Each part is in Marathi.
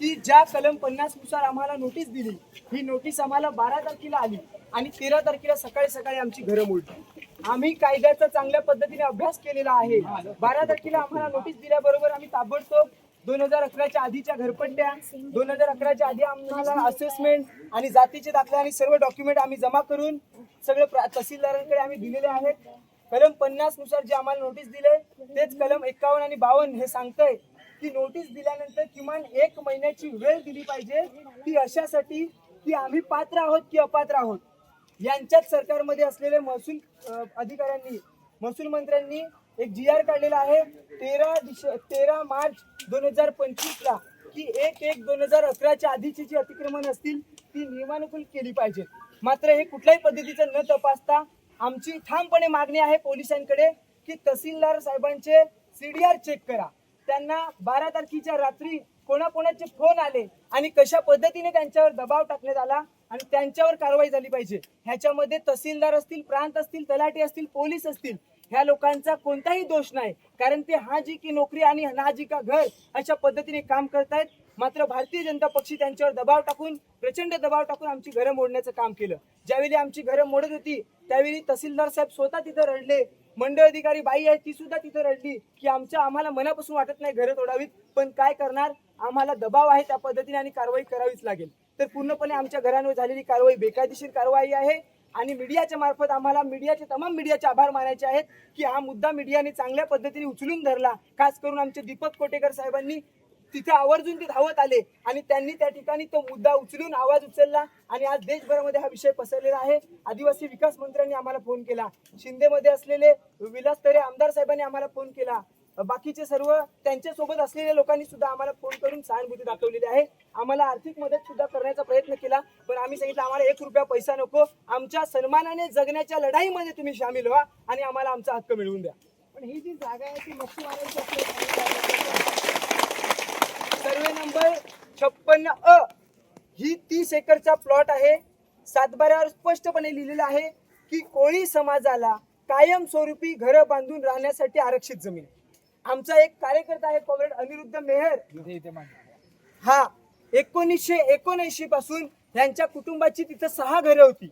की ज्या कलम 50 नुसार आम्हाला नोटीस दिली, ही नोटीस आम्हाला 12 तारखेला आली आणि 13 तारखेला सकाळी सकाळी आमची घरं मोडली। आम्ही कायद्याचा चांगल्या पद्धतीने अभ्यास केलेला आहे। 12 तारखेला आम्हाला नोटीस दिल्याबरोबर आम्ही ताबडतोब 2011च्या आधीच्या घरपट्ट्या, 2011च्या आधी आम्हाला असेसमेंट आणि जातीचे दाखले आणि सर्व डॉक्युमेंट आम्ही जमा करून सगळं तहसीलदारांकडे आम्ही दिलेले आहेत। कलम 50 नुसार जे आम्हाला नोटीस दिले तेच कलम 51 आणि 52 हे सांगतंय की नोटीस दिल्यानंतर किमान 1 महिन्याची वेळ दिली पाहिजे, ती अशासाठी की आम्ही पात्र आहोत की अपात्र आहोत यांच्यात सरकारमध्ये असलेले महसूल अधिकाऱ्यांनी, महसूल मंत्र्यांनी एक GR काढलेला आहे 13 मार्च 2025 ला की 1/1/2011च्या आधीची जी अतिक्रमण असतील ती नियमानुकूल केली पाहिजे। मात्र हे कुठल्याही पद्धतीचं न तपासता आमची ठामपणे मागणी आहे पोलिसांकडे की तहसीलदार साहेबांचे CDR चेक करा। त्यांना 12 तारखेच्या रात्री कोणाकोणाचे फोन आले आणि कशा पद्धतीने त्यांच्यावर दबाव टाकण्यात आला आणि त्यांच्यावर कारवाई झाली पाहिजे। ह्याच्यामध्ये तहसीलदार असतील, प्रांत असतील, तलाठी असतील, पोलीस असतील, ह्या लोकांचा कोणताही दोष नाही, कारण ते हाजी की नोकरी आणि नाजी का घर अशा पद्धतीने काम करतायत। मात्र भारतीय जनता पक्ष त्यांच्यावर दबाव टाकून, प्रचंड दबाव टाकून आमची घरं मोडण्याचं काम केलं। ज्यावेळी आमची घरं मोडत होती त्यावेळी तहसीलदार साहेब स्वतः तिथे रडले, मंडळ अधिकारी बाई आहे ती सुद्धा तिथे रडली की आम्हाला मनापासून वाटत नाही घरं तोडावीत, पण काय करणार, आम्हाला दबाव आहे त्या पद्धतीने आणि कारवाई करावीच लागेल। तर पूर्णपणे आमच्या घरांवर झालेली कारवाई बेकायदेशीर कारवाई आहे आणि मीडियाच्या मार्फत आम्हाला तमाम मीडियाचे आभार मानायचे आहेत की हा मुद्दा मीडियाने चांगल्या पद्धतीने उचलून धरला। खास करून आमचे दीपक कोटेकर साहेबांनी तिथे आवर्जून ते धावत आले आणि त्यांनी त्या ठिकाणी तो मुद्दा उचलून आवाज उचलला आणि आज देशभरामध्ये हा विषय पसरलेला आहे। आदिवासी विकास मंत्र्यांनी आम्हाला फोन केला, शिंदेमध्ये असलेले विलासतरे आमदार साहेबांनी आम्हाला फोन केला, बाकीचे सर्व त्यांच्या सोबत असलेल्या लोकांनी सुद्धा आम्हाला फोन करून सहानुभूती दाखवलेली आहे। आम्हाला आर्थिक मदत सुद्धा करण्याचा प्रयत्न केला, पण आम्ही सांगितलं आम्हाला 1 रुपया पैसा नको, आमच्या सन्मानाने जगण्याच्या लढाईमध्ये तुम्ही सामील व्हा आणि आम्हाला आमचा हक्क मिळवून द्या। पण ही जी जागा आहे ती मच्छीमारांची सर्वे नंबर 56A ही 30 एकरचा प्लॉट आहे। 7/12 स्पष्टपणे लिहिलेलं आहे की कोळी समाजाला कायमस्वरूपी घरं बांधून राहण्यासाठी आरक्षित जमीन। आमचा एक कार्यकर्ता आहे कॉम्रेड अनिरुद्ध मेहर, हा 1979 पासून त्यांच्या कुटुंबाची तिथं 6 घरं होती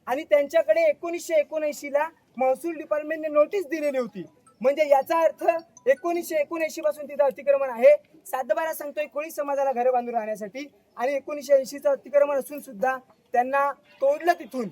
आणि त्यांच्याकडे 1979 ला महसूल डिपार्टमेंटने नोटीस दिलेली होती। म्हणजे याचा अर्थ 1979 पासून तिथं अतिक्रमण आहे। 7/12 सांगतोय कोळी समाजाला घरं बांधून राहण्यासाठी आणि 1980चं अतिक्रमण असून सुद्धा त्यांना तोडलं तिथून।